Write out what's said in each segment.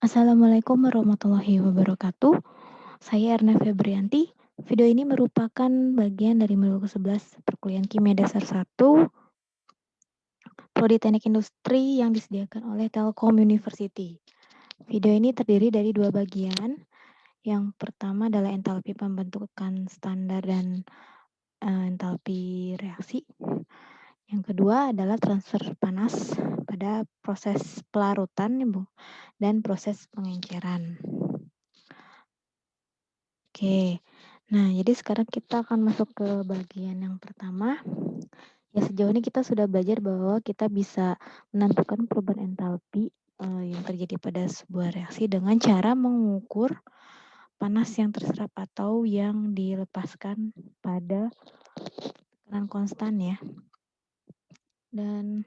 Assalamualaikum warahmatullahi wabarakatuh. Saya Erna Febrianti. Video ini merupakan bagian dari modul ke-11 perkuliahan Kimia Dasar 1 Prodi Teknik Industri yang disediakan oleh Telkom University. Video ini terdiri dari dua bagian. Yang pertama adalah entalpi pembentukan standar dan entalpi reaksi. Yang kedua adalah transfer panas pada proses pelarutan dan proses pengenceran. Oke, nah jadi sekarang kita akan masuk ke bagian yang pertama. Ya sejauh ini kita sudah belajar bahwa kita bisa menentukan perubahan entalpi yang terjadi pada sebuah reaksi dengan cara mengukur panas yang terserap atau yang dilepaskan pada tekanan konstan ya. Dan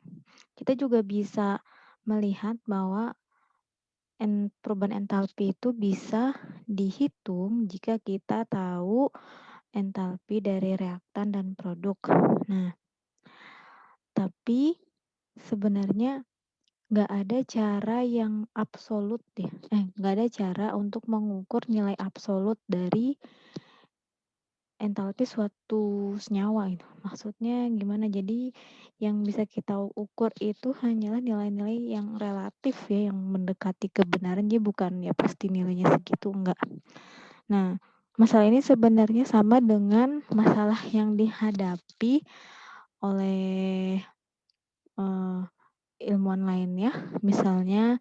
kita juga bisa melihat bahwa perubahan entalpi itu bisa dihitung jika kita tahu entalpi dari reaktan dan produk. Nah, tapi sebenarnya nggak ada cara yang absolut ya. Nggak ada cara untuk mengukur nilai absolut dari entalpi suatu senyawa itu. Maksudnya gimana? Jadi yang bisa kita ukur itu hanyalah nilai-nilai yang relatif ya, yang mendekati kebenaran. Jadi bukan ya pasti nilainya segitu, enggak. Nah, masalah ini sebenarnya sama dengan masalah yang dihadapi oleh ilmuwan lainnya, misalnya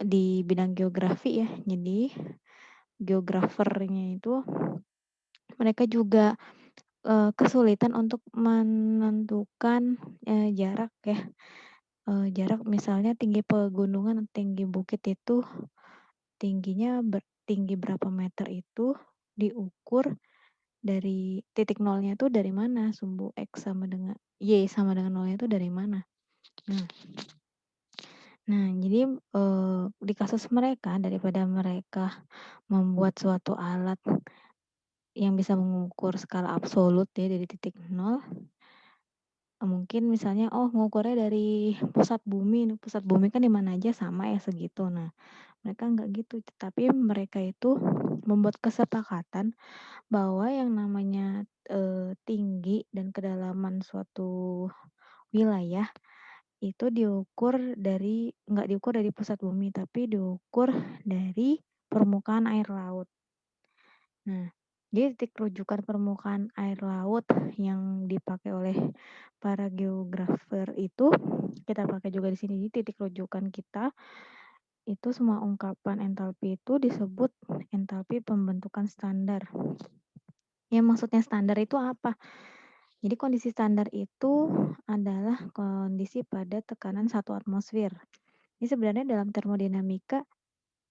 di bidang geografi ya. Jadi geografernya itu mereka juga kesulitan untuk menentukan jarak ya. Jarak misalnya tinggi pegunungan, tinggi bukit itu tinggi berapa meter itu diukur dari titik nolnya itu dari mana, sumbu X sama dengan Y sama dengan nolnya itu dari mana. Nah, jadi di kasus mereka, daripada mereka membuat suatu alat yang bisa mengukur skala absolut ya dari titik nol, mungkin misalnya mengukurnya dari pusat bumi kan di mana aja sama ya segitu. Nah, mereka nggak gitu, tapi mereka itu membuat kesepakatan bahwa yang namanya tinggi dan kedalaman suatu wilayah itu nggak diukur dari pusat bumi, tapi diukur dari permukaan air laut. Nah, jadi titik rujukan permukaan air laut yang dipakai oleh para geografer itu kita pakai juga di sini. Jadi titik rujukan kita itu semua ungkapan entalpi itu disebut entalpi pembentukan standar. Yang maksudnya standar itu apa? Jadi kondisi standar itu adalah kondisi pada tekanan 1 atmosfer. Ini sebenarnya dalam termodinamika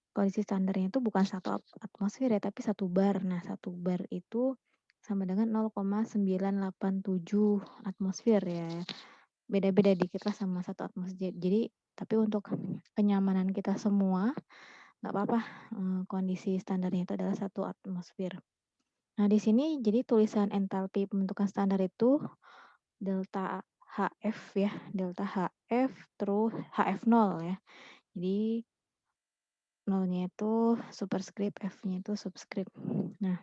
kondisi standarnya itu bukan 1 atmosfer ya, tapi 1 bar. Nah, 1 bar itu sama dengan 0,987 atmosfer ya. Beda-beda dikit lah sama 1 atmosfer. Jadi, tapi untuk kenyamanan kita semua, nggak apa-apa kondisi standarnya itu adalah 1 atmosfer. Nah, di sini jadi tulisan entalpi pembentukan standar itu delta HF ya, delta HF terus HF0 ya. Jadi nolnya itu superscript, F-nya itu subscript. Nah,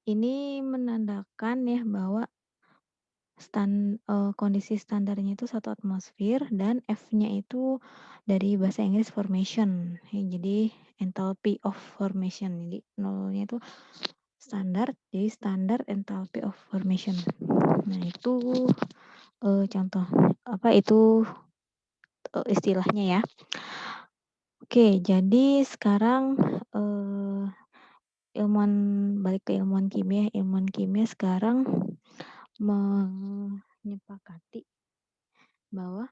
ini menandakan ya bahwa kondisi standarnya itu 1 atmosfer dan F-nya itu dari bahasa Inggris formation. Ya, jadi enthalpy of formation. Jadi nolnya itu standar, jadi standar enthalpy of formation. Nah, itu contoh itu istilahnya ya. Oke, jadi sekarang balik ke ilmuwan kimia. Ilmuwan kimia sekarang menyepakati bahwa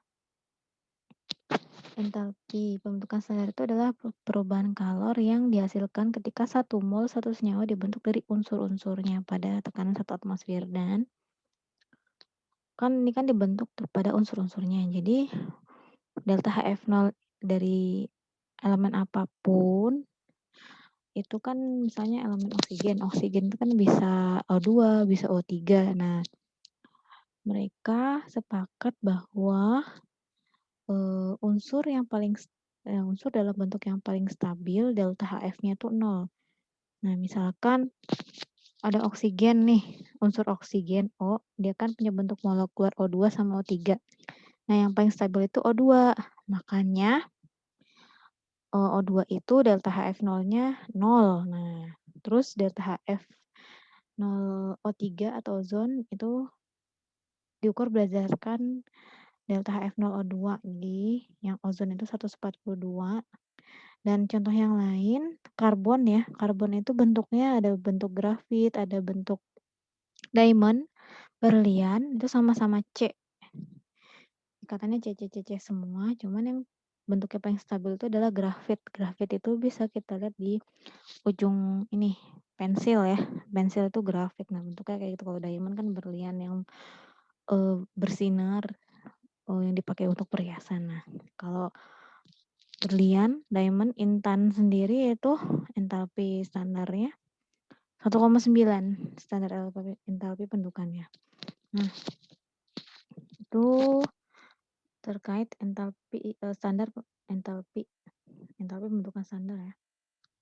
entalpi pembentukan standar itu adalah perubahan kalor yang dihasilkan ketika 1 mol satu senyawa dibentuk dari unsur-unsurnya pada tekanan 1 atmosfer. Dan ini kan dibentuk pada unsur-unsurnya. Jadi delta HF0 dari elemen apapun itu kan misalnya elemen oksigen. Oksigen itu kan bisa O2, bisa O3. Nah, mereka sepakat bahwa unsur yang paling unsur dalam bentuk yang paling stabil, delta HF-nya itu 0. Nah, misalkan ada oksigen nih, unsur oksigen O, dia kan punya bentuk molekuler O2 sama O3. Nah, yang paling stabil itu O2. Makanya O2 itu delta HF0-nya 0. Nah, terus delta HF 0 O3 atau ozon itu diukur berdasarkan delta HF0 O2. Jadi, yang ozon itu 142. Dan contoh yang lain, karbon ya. Karbon itu bentuknya ada bentuk grafit, ada bentuk diamond, berlian, itu sama-sama C. Ikatannya C semua, cuman yang bentuknya paling stabil itu adalah grafit. Grafit itu bisa kita lihat di ujung ini, pensil ya. Pensil itu grafit. Nah, bentuknya kayak gitu. Kalau diamond kan berlian yang bersinar, yang dipakai untuk perhiasan. Nah, kalau berlian, diamond, intan sendiri itu entalpi standarnya 1,9 standar entalpi pendukannya. Nah, itu terkait entalpi standar entalpi pembentukan standar ya,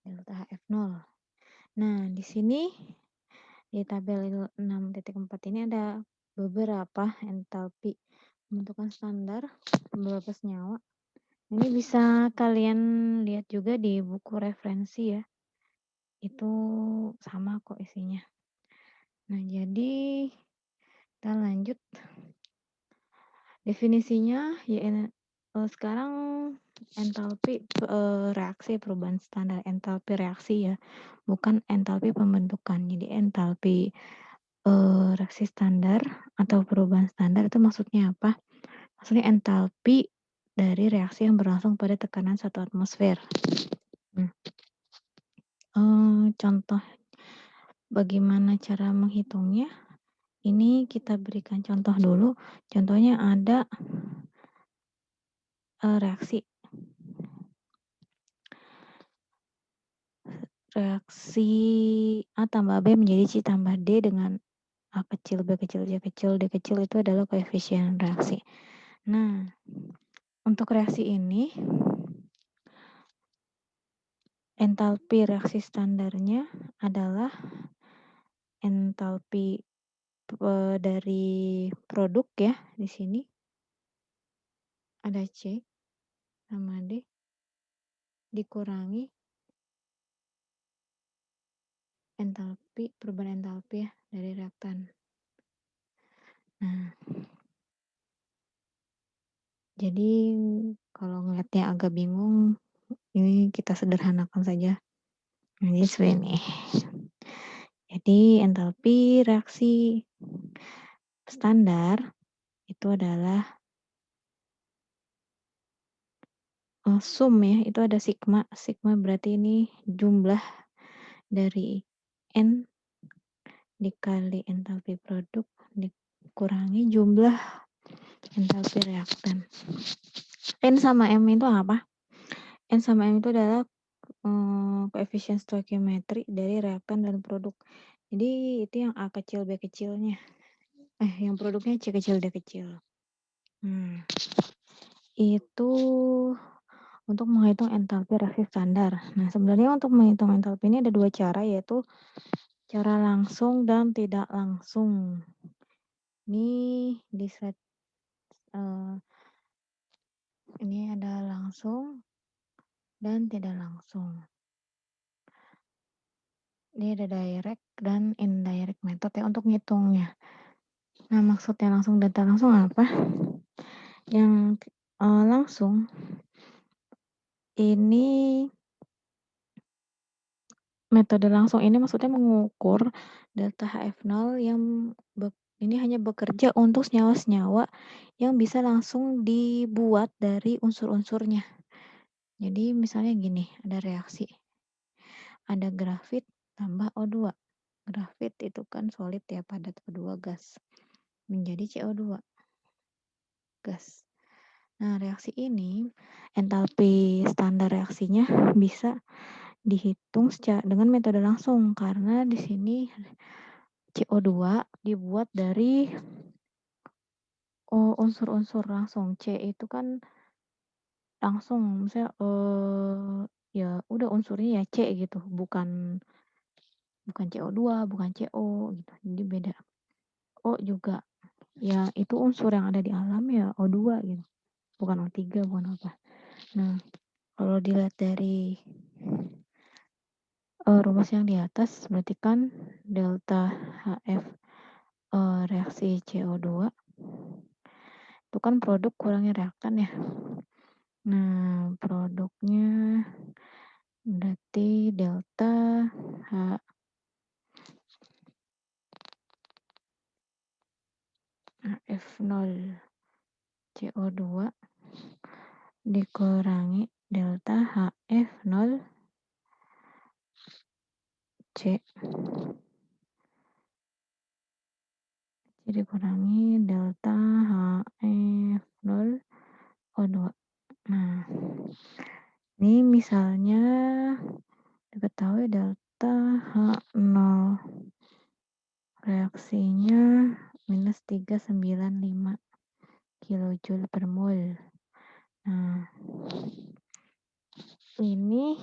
delta HF0. Nah, di sini di tabel 6.4 ini ada beberapa entalpi pembentukan standar beberapa senyawa. Ini bisa kalian lihat juga di buku referensi ya. Itu sama kok isinya. Nah, jadi kita lanjut. Definisinya ya sekarang entalpi reaksi perubahan standar entalpi reaksi ya, bukan entalpi pembentukan. Jadi entalpi reaksi standar atau perubahan standar itu maksudnya apa? Maksudnya entalpi dari reaksi yang berlangsung pada tekanan 1 atmosfer. Contoh bagaimana cara menghitungnya? Ini kita berikan contoh dulu. Contohnya ada reaksi A tambah B menjadi C tambah D dengan A kecil, B kecil, C kecil, D kecil itu adalah koefisien reaksi. Nah, untuk reaksi ini entalpi reaksi standarnya adalah entalpi dari produk ya, di sini ada C sama D dikurangi entalpi, perubahan entalpi ya dari reaktan. Nah, jadi kalau ngeliatnya agak bingung, ini kita sederhanakan saja. Nah, jadi seperti ini. Jadi entalpi reaksi standar itu adalah sum ya, itu ada sigma. Sigma berarti ini jumlah dari N dikali entalpi produk dikurangi jumlah entalpi reaktan. N sama M itu apa? N sama M itu adalah koefisien stoichiometri dari reaktan dan produk. Jadi itu yang A kecil B kecilnya. Yang produknya C kecil D kecil. Itu untuk menghitung entalpi reaksi standar. Nah, sebenarnya untuk menghitung entalpi ini ada 2 cara, yaitu cara langsung dan tidak langsung. Ini di slide ini ada langsung dan tidak langsung. Ini ada direct dan indirect method ya untuk ngitungnya. Nah, maksudnya langsung dan tidak langsung apa? Yang langsung ini metode langsung ini maksudnya mengukur delta HF0 yang ini hanya bekerja untuk senyawa-senyawa yang bisa langsung dibuat dari unsur-unsurnya. Jadi misalnya gini, ada reaksi. Ada grafit tambah O2. Grafit itu kan solid ya, padat O2 gas. Menjadi CO2 gas. Nah, reaksi ini entalpi standar reaksinya bisa dihitung dengan metode langsung karena di sini CO2 dibuat dari unsur-unsur langsung. C itu kan langsung misalnya, ya udah unsurnya ya C gitu, bukan bukan CO2, bukan CO gitu, jadi beda. O juga, ya itu unsur yang ada di alam ya O2 gitu, bukan O3, bukan apa. Nah, kalau dilihat dari rumus yang di atas berarti kan delta HF reaksi CO2 itu kan produk kurangnya reaktan ya. Nah, produknya berarti delta HF0 CO2 dikurangi delta HF0 C. Jadi kurangi delta HF0 O2. Nah, ini misalnya diketahui delta H0 reaksinya minus 395 kilojoule per mol. Nah, ini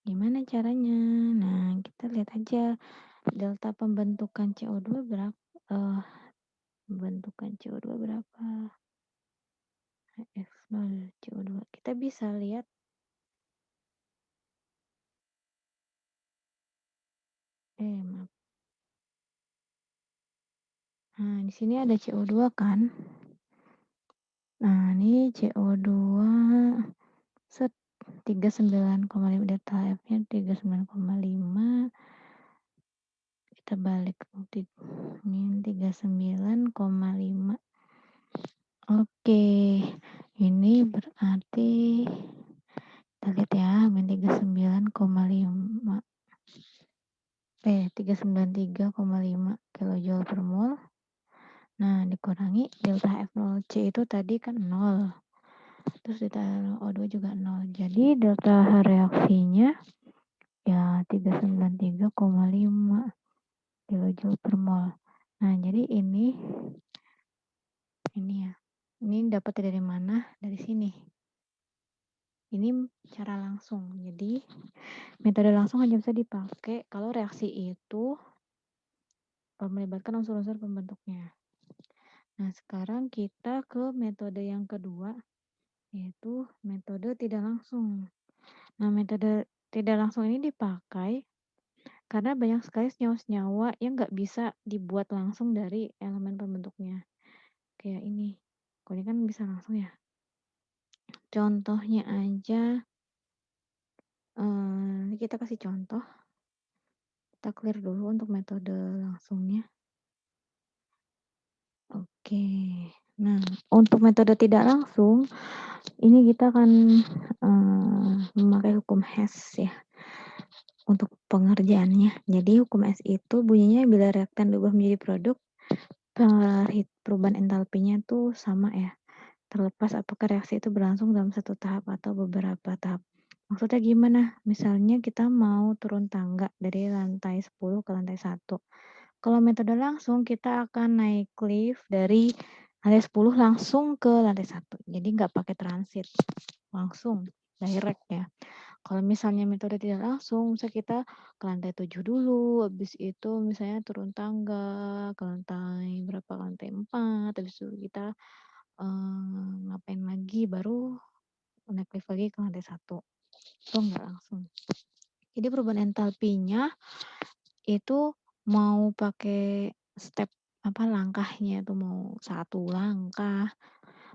gimana caranya? Nah, kita lihat aja delta pembentukan CO2 berapa? Pembentukan CO2 berapa? HF0 CO2. Kita bisa lihat maaf. Nah, di sini ada CO2 kan? Nah, ini CO2 set 39,5 delta F-nya 39,5. Kita balik ini 39,5. Oke, ini berarti kita lihat ya, min 39,5. 393,5 kilojoule per mol. Nah, dikurangi delta F0C itu tadi kan 0. Terus ditaruh O2 juga 0. Jadi delta reaksinya ya 393,5 kilojoule per mol. Nah, jadi ini ya. Ini dapat dari mana? Dari sini. Ini cara langsung. Jadi metode langsung hanya bisa dipakai kalau reaksi itu melibatkan unsur-unsur pembentuknya. Nah, sekarang kita ke metode yang kedua, yaitu metode tidak langsung. Nah, metode tidak langsung ini dipakai karena banyak sekali senyawa-senyawa yang nggak bisa dibuat langsung dari elemen pembentuknya. Kayak ini. Kalau ini kan bisa langsung ya. Contohnya aja, ini kita kasih contoh. Kita clear dulu untuk metode langsungnya. Oke. Nah, untuk metode tidak langsung, ini kita akan memakai hukum Hess ya untuk pengerjaannya. Jadi hukum Hess itu bunyinya bila reaktan diubah menjadi produk, perubahan entalpinya tuh sama ya. Terlepas apakah reaksi itu berlangsung dalam satu tahap atau beberapa tahap. Maksudnya gimana? Misalnya kita mau turun tangga dari lantai 10 ke lantai 1. Kalau metode langsung kita akan naik lift dari lantai 10 langsung ke lantai 1. Jadi nggak pakai transit. Langsung, direct ya. Kalau misalnya metode tidak langsung, misalnya kita ke lantai 7 dulu, habis itu misalnya turun tangga ke lantai berapa, lantai 4, habis itu kita ngapain lagi, baru naik lift lagi ke lantai 1. Itu nggak langsung. Jadi perubahan entalpinya itu mau pakai step langkahnya itu mau 1 langkah,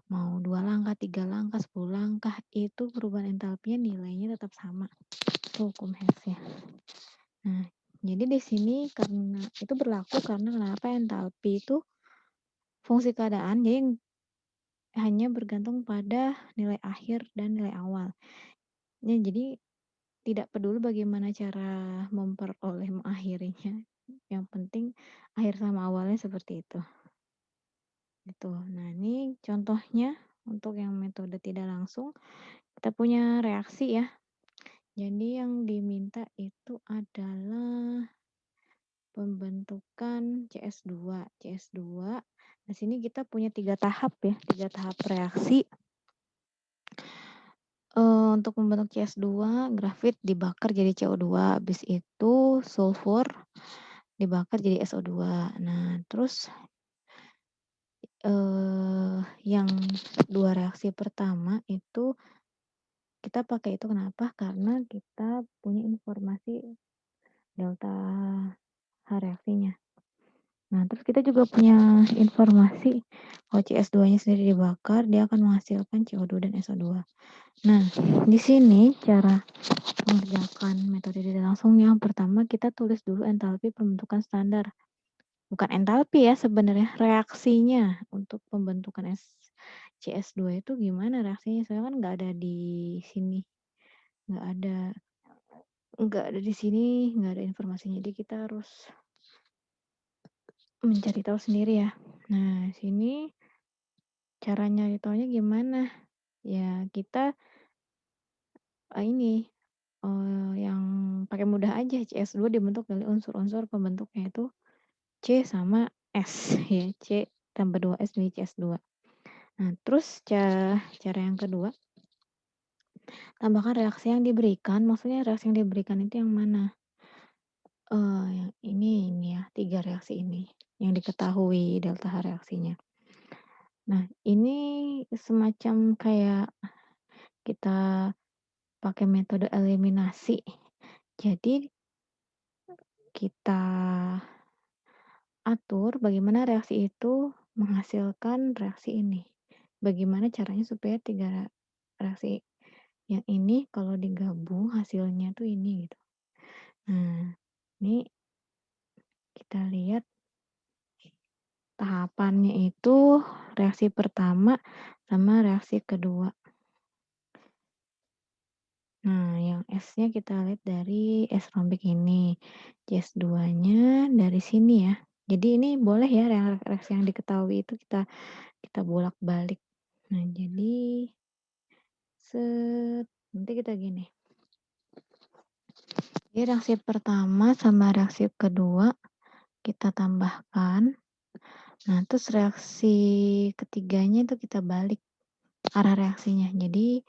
mau 2 langkah, 3 langkah, 10 langkah, itu perubahan entalpinya nilainya tetap sama. Itu hukum Hess ya. Nah, jadi di sini karena itu berlaku karena kenapa entalpi itu fungsi keadaan, jadi hanya bergantung pada nilai akhir dan nilai awal. Ya, jadi tidak peduli bagaimana cara mengakhirinya. Yang penting akhir sama awalnya seperti itu. Gitu. Nah, ini contohnya untuk yang metode tidak langsung. Kita punya reaksi ya. Jadi yang diminta itu adalah pembentukan CS2. CS2 Di sini kita punya 3 tahap ya, 3 tahap reaksi. Untuk membentuk CS2, grafit dibakar jadi CO2, habis itu sulfur dibakar jadi SO2. Nah, terus, yang 2 reaksi pertama itu kita pakai itu kenapa? Karena kita punya informasi delta H reaksinya. Nah, terus kita juga punya informasi kalau CS2-nya sendiri dibakar, dia akan menghasilkan CO2 dan SO2. Nah, di sini cara mengerjakan metode tidak langsung yang pertama kita tulis dulu entalpi pembentukan standar. Bukan entalpi ya sebenarnya, reaksinya untuk pembentukan CS2 itu gimana reaksinya, soalnya kan nggak ada di sini, nggak ada di sini, nggak ada informasinya, jadi kita harus mencari tahu sendiri ya. Nah, sini cara nyari taunya gimana? Ya kita, ini, yang pakai mudah aja, CS2 dibentuk dari unsur-unsur pembentuknya itu C sama S ya, C tambah 2S jadi CS2. Nah, terus cara yang kedua, tambahkan reaksi yang diberikan, maksudnya reaksi yang diberikan itu yang mana? Yang ini ya, 3 reaksi ini, yang diketahui delta H reaksinya. Nah, ini semacam kayak kita pakai metode eliminasi. Jadi kita atur bagaimana reaksi itu menghasilkan reaksi ini. Bagaimana caranya supaya 3 reaksi yang ini kalau digabung hasilnya tuh ini gitu. Nah, ini kita lihat tahapannya itu reaksi pertama sama reaksi kedua. Nah, yang S-nya kita lihat dari S rombik ini. CS2-nya dari sini ya. Jadi ini boleh ya reaksi yang diketahui itu kita bolak-balik. Nah, jadi nanti kita gini. Jadi reaksi pertama sama reaksi kedua kita tambahkan. Nah, terus reaksi ketiganya itu kita balik arah reaksinya. Jadi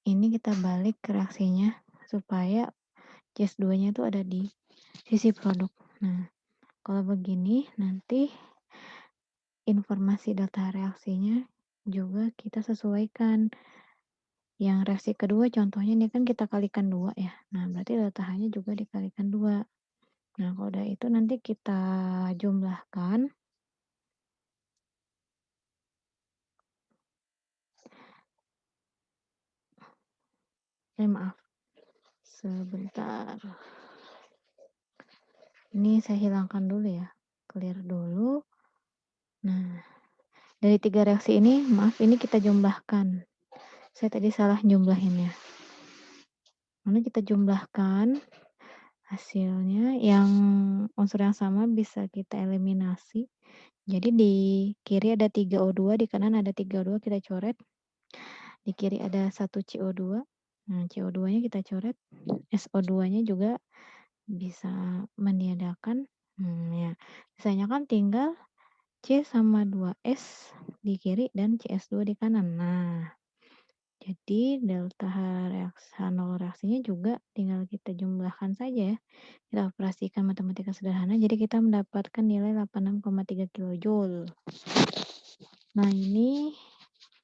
ini kita balik ke reaksinya supaya CS2-nya itu ada di sisi produk. Nah, kalau begini nanti informasi data reaksinya juga kita sesuaikan. Yang reaksi kedua contohnya ini kan kita kalikan 2 ya. Nah, berarti data H-nya juga dikalikan 2. Nah, kalau udah itu nanti kita jumlahkan. Maaf. Sebentar. Ini saya hilangkan dulu ya. Clear dulu. Nah, dari 3 reaksi ini, maaf ini kita jumlahkan. Saya tadi salah jumlahinnya. Lalu kita jumlahkan hasilnya yang unsur yang sama bisa kita eliminasi. Jadi di kiri ada 3O2, di kanan ada 3O2 kita coret. Di kiri ada 1 CO2. Nah, CO2-nya kita coret. SO2-nya juga bisa meniadakan. Ya. Sisanya kan tinggal C sama 2S di kiri dan CS2 di kanan. Nah, jadi delta H0 reaksinya juga tinggal kita jumlahkan saja ya. Kita operasikan matematika sederhana, jadi kita mendapatkan nilai 86,3 kJ. Nah, ini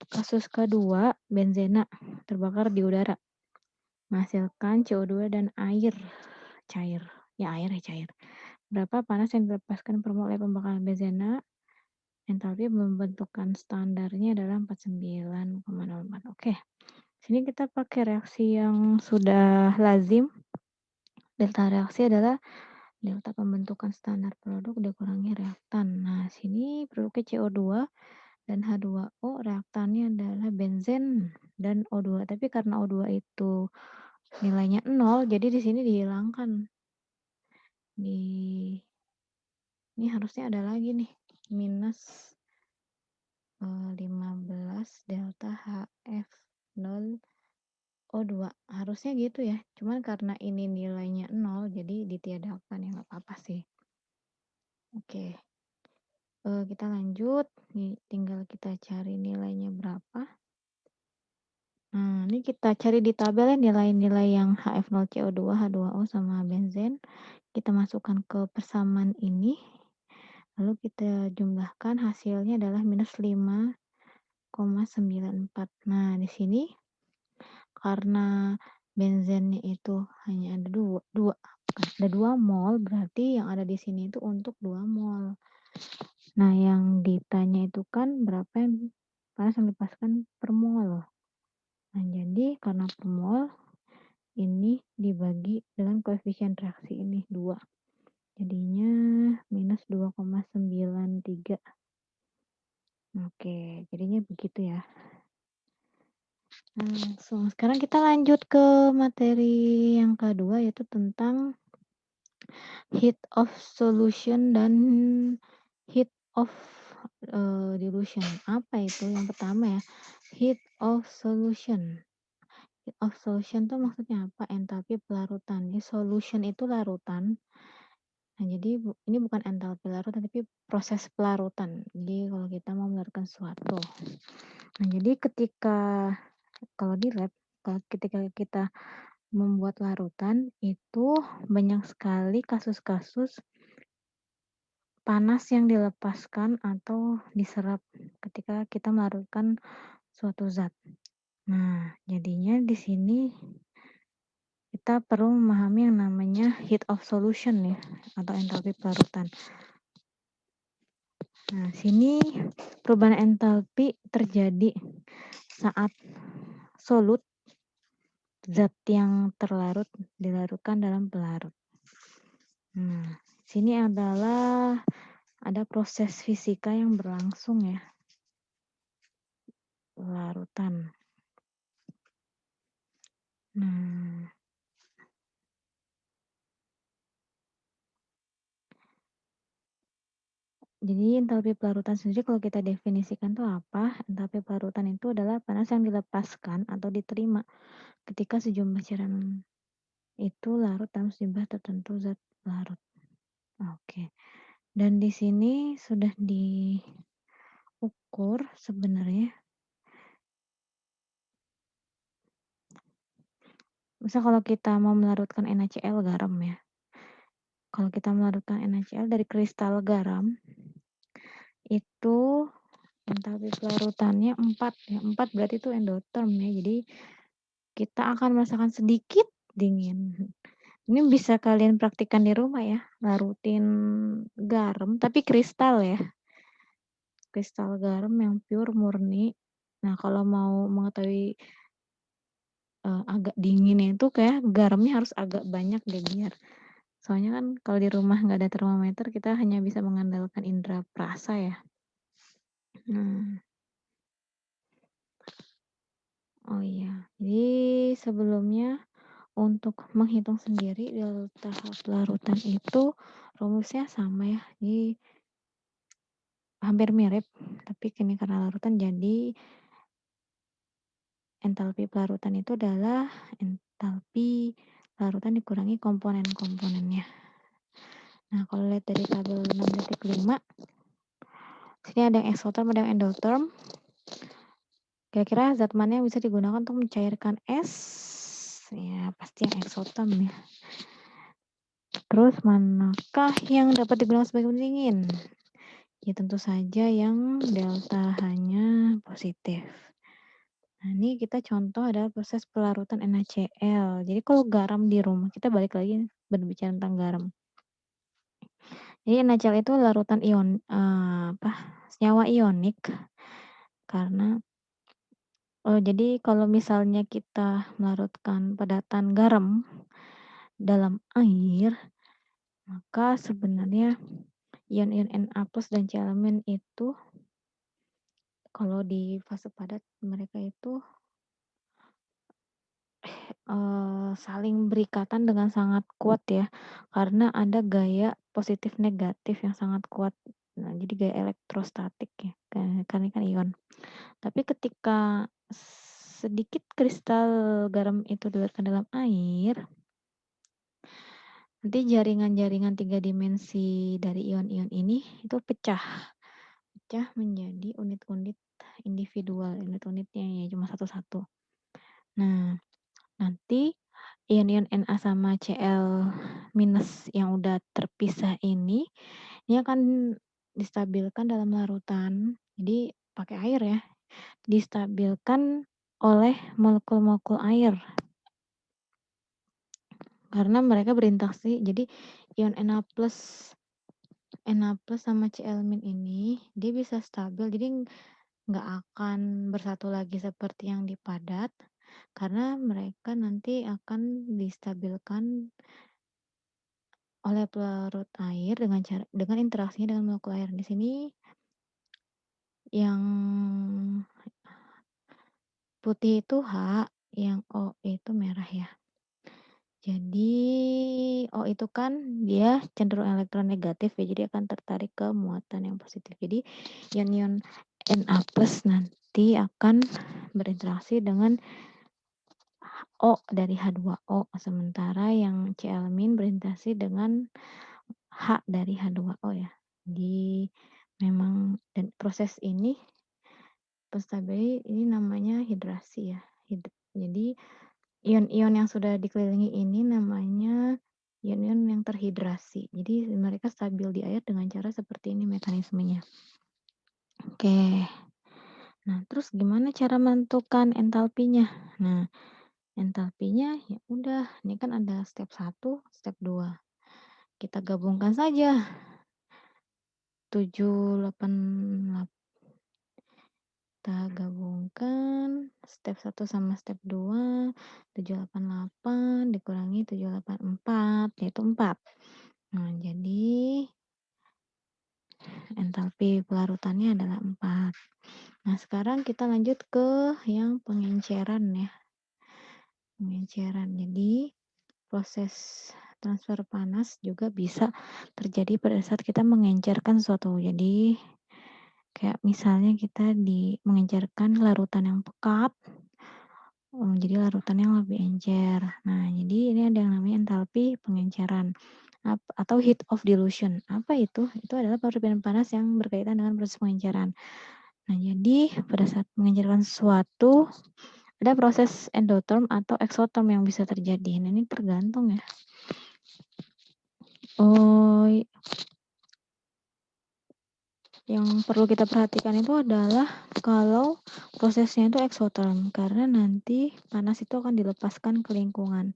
kasus kedua, benzena terbakar di udara. Menghasilkan CO2 dan air cair. Ya, air ya cair. Berapa panas yang dilepaskan per mol oleh pembakaran benzena? Entalpi pembentukan standarnya adalah 49,04. Oke. Sini kita pakai reaksi yang sudah lazim. Delta reaksi adalah delta pembentukan standar produk dikurangi reaktan. Nah, sini produknya CO2 dan H2O, reaktannya adalah benzen dan O2. Tapi karena O2 itu nilainya 0, jadi di sini dihilangkan. Ini harusnya ada lagi nih, minus 15 delta HF0 O2. Harusnya gitu ya. Cuman karena ini nilainya 0, jadi ditiadakan ya nggak apa-apa sih. Oke. Kita lanjut, nih tinggal kita cari nilainya berapa. Nah, ini kita cari di tabel ya nilai-nilai yang HF0CO2, H2O, sama benzen. Kita masukkan ke persamaan ini, lalu kita jumlahkan hasilnya adalah -5,94. Nah, di sini karena benzennya itu hanya ada 2 ada 2 mol, berarti yang ada di sini itu untuk 2 mol. Nah, yang ditanya itu kan berapa yang panas yang dilepaskan per mol. Nah, jadi karena per mol, ini dibagi dengan koefisien reaksi ini 2. Jadinya -2,93. Oke, jadinya begitu ya. Nah, langsung sekarang kita lanjut ke materi yang kedua, yaitu tentang heat of solution dan heat of dilution. Apa itu? Yang pertama ya, heat of solution. Heat of solution tuh maksudnya apa? Entalpi pelarutan. Ini solution itu larutan. Nah, jadi ini bukan entalpi larutan, tapi proses pelarutan. Jadi kalau kita mau melarutkan sesuatu. Nah, jadi kalau di lab, ketika kita membuat larutan, itu banyak sekali kasus-kasus panas yang dilepaskan atau diserap ketika kita melarutkan suatu zat. Nah, jadinya di sini kita perlu memahami yang namanya heat of solution ya, atau entalpi pelarutan. Nah, sini perubahan entalpi terjadi saat solut, zat yang terlarut dilarutkan dalam pelarut. Nah, sini adalah ada proses fisika yang berlangsung ya, larutan. Nah, jadi entalpi pelarutan sendiri kalau kita definisikan tuh apa? Entalpi pelarutan itu adalah panas yang dilepaskan atau diterima ketika sejumlah cairan itu larut dalam sejumlah tertentu zat larut. Oke. Dan di sini sudah diukur sebenarnya. Misal kalau kita mau melarutkan NaCl garam ya. Kalau kita melarutkan NaCl dari kristal garam, itu entalpi pelarutannya 4 ya. 4 berarti itu endotherm ya. Jadi kita akan merasakan sedikit dingin. Ini bisa kalian praktikkan di rumah ya, larutin garam tapi kristal ya. Kristal garam yang pure murni. Nah, kalau mau mengetahui agak dinginnya itu kayak garamnya harus agak banyak deh biar. Soalnya kan kalau di rumah nggak ada termometer, kita hanya bisa mengandalkan indera perasa ya. Nah, oh iya. Jadi sebelumnya untuk menghitung sendiri tahap larutan itu rumusnya sama ya. Jadi hampir mirip, tapi kini karena larutan jadi entalpi pelarutan itu adalah entalpi larutan dikurangi komponen-komponennya. Nah, kalau lihat dari tabel 6.5, sini ada yang exotherm, ada yang endotherm. Kira-kira zat mana yang bisa digunakan untuk mencairkan es? Ya, pasti yang exotherm ya. Terus manakah yang dapat digunakan sebagai pendingin? Ya tentu saja yang delta H-nya positif. Nah, ini kita contoh adalah proses pelarutan NaCl. Jadi kalau garam di rumah, kita balik lagi berbicara tentang garam. Jadi NaCl itu larutan senyawa ionik karena jadi kalau misalnya kita melarutkan padatan garam dalam air, maka sebenarnya ion-ion Na+ dan Cl- itu kalau di fase padat mereka itu saling berikatan dengan sangat kuat ya, karena ada gaya positif negatif yang sangat kuat. Nah, jadi gaya elektrostatik ya, karena kan ion. Tapi ketika sedikit kristal garam itu dilarutkan dalam air, nanti jaringan-jaringan 3 dimensi dari ion-ion ini itu pecah. pecah menjadi unit-unit individual, unit-unitnya ya cuma satu-satu. Nah, nanti ion-ion Na sama Cl minus yang udah terpisah ini akan distabilkan dalam larutan. Jadi pakai air ya, distabilkan oleh molekul-molekul air. Karena mereka berinteraksi, jadi ion Na plus sama Cl- ini dia bisa stabil, jadi nggak akan bersatu lagi seperti yang di padat, karena mereka nanti akan distabilkan oleh pelarut air dengan interaksinya dengan molekul air. Di sini yang putih itu H, yang O itu merah ya. Jadi O itu kan dia cenderung elektronegatif ya, jadi akan tertarik ke muatan yang positif. Jadi ion-ion Na plus nanti akan berinteraksi dengan O dari H2O, sementara yang Cl- berinteraksi dengan H dari H2O ya. Jadi memang dan proses ini penstabilan ini namanya hidrasi ya. Jadi ion-ion yang sudah dikelilingi ini namanya ion-ion yang terhidrasi. Jadi mereka stabil di air dengan cara seperti ini mekanismenya. Oke. Nah, terus gimana cara menentukan entalpinya? Nah, entalpinya ya udah, ini kan ada step 1, step 2. Kita gabungkan saja. 788 kita gabungkan step 1 sama step 2, 788 dikurangi 784 yaitu 4. Nah, jadi entalpi pelarutannya adalah 4. Nah, sekarang kita lanjut ke yang pengenceran ya. Pengenceran. Jadi proses transfer panas juga bisa terjadi pada saat kita mengencerkan sesuatu. Jadi kayak misalnya kita mengencerkan larutan yang pekat, jadi larutan yang lebih encer. Nah, jadi ini ada yang namanya entalpi pengenceran atau heat of dilution. Apa itu? Itu adalah perbedaan panas yang berkaitan dengan proses pengenceran. Nah, jadi pada saat mengencerkan sesuatu ada proses endotherm atau exotherm yang bisa terjadi. Nah, ini tergantung ya. Oh, yang perlu kita perhatikan itu adalah kalau prosesnya itu exotherm, karena nanti panas itu akan dilepaskan ke lingkungan.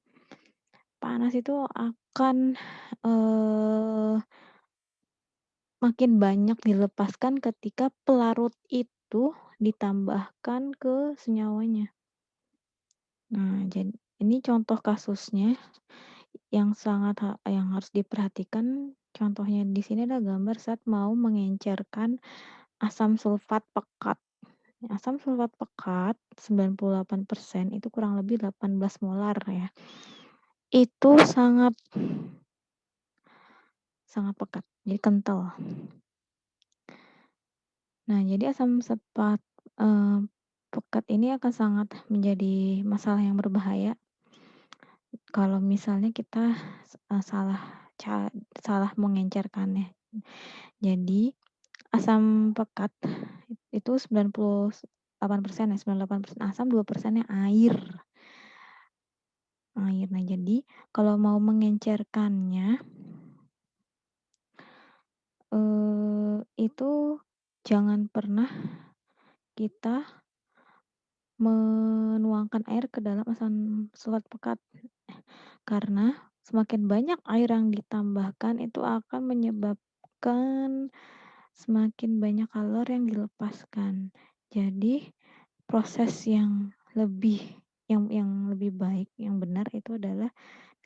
Panas itu akan makin banyak dilepaskan ketika pelarut itu ditambahkan ke senyawanya. Nah, jadi ini contoh kasusnya yang harus diperhatikan. Contohnya di sini ada gambar saat mau mengencerkan asam sulfat pekat. Asam sulfat pekat 98% itu kurang lebih 18 molar ya. Itu sangat pekat, jadi kental. Nah, jadi asam sulfat pekat ini akan sangat menjadi masalah yang berbahaya kalau misalnya kita salah mengencerkannya. Jadi asam pekat itu 98% ya, 98% asam, 2%-nya air. Nah, jadi kalau mau mengencerkannya itu jangan pernah kita menuangkan air ke dalam asam sulfat pekat. Karena semakin banyak air yang ditambahkan itu akan menyebabkan semakin banyak kalori yang dilepaskan. Jadi proses yang lebih baik, yang benar itu adalah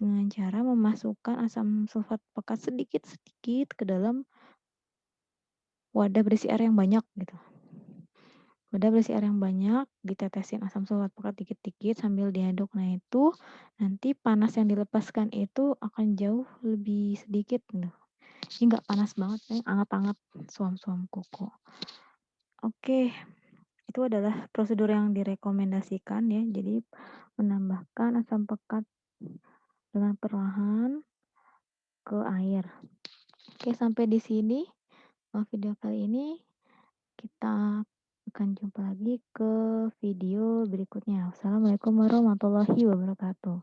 dengan cara memasukkan asam sulfat pekat sedikit-sedikit ke dalam wadah berisi air yang banyak gitu. Wadah berisi air yang banyak, ditetesin asam sulfat pekat dikit-dikit sambil diaduk. Nah, itu nanti panas yang dilepaskan itu akan jauh lebih sedikit gitu. Ini nggak panas banget, anget-anget suam-suam koko. Oke, itu adalah prosedur yang direkomendasikan ya. Jadi menambahkan asam pekat dengan perlahan ke air. Oke, sampai di sini video kali ini. Kita akan jumpa lagi ke video berikutnya. Wassalamualaikum warahmatullahi wabarakatuh.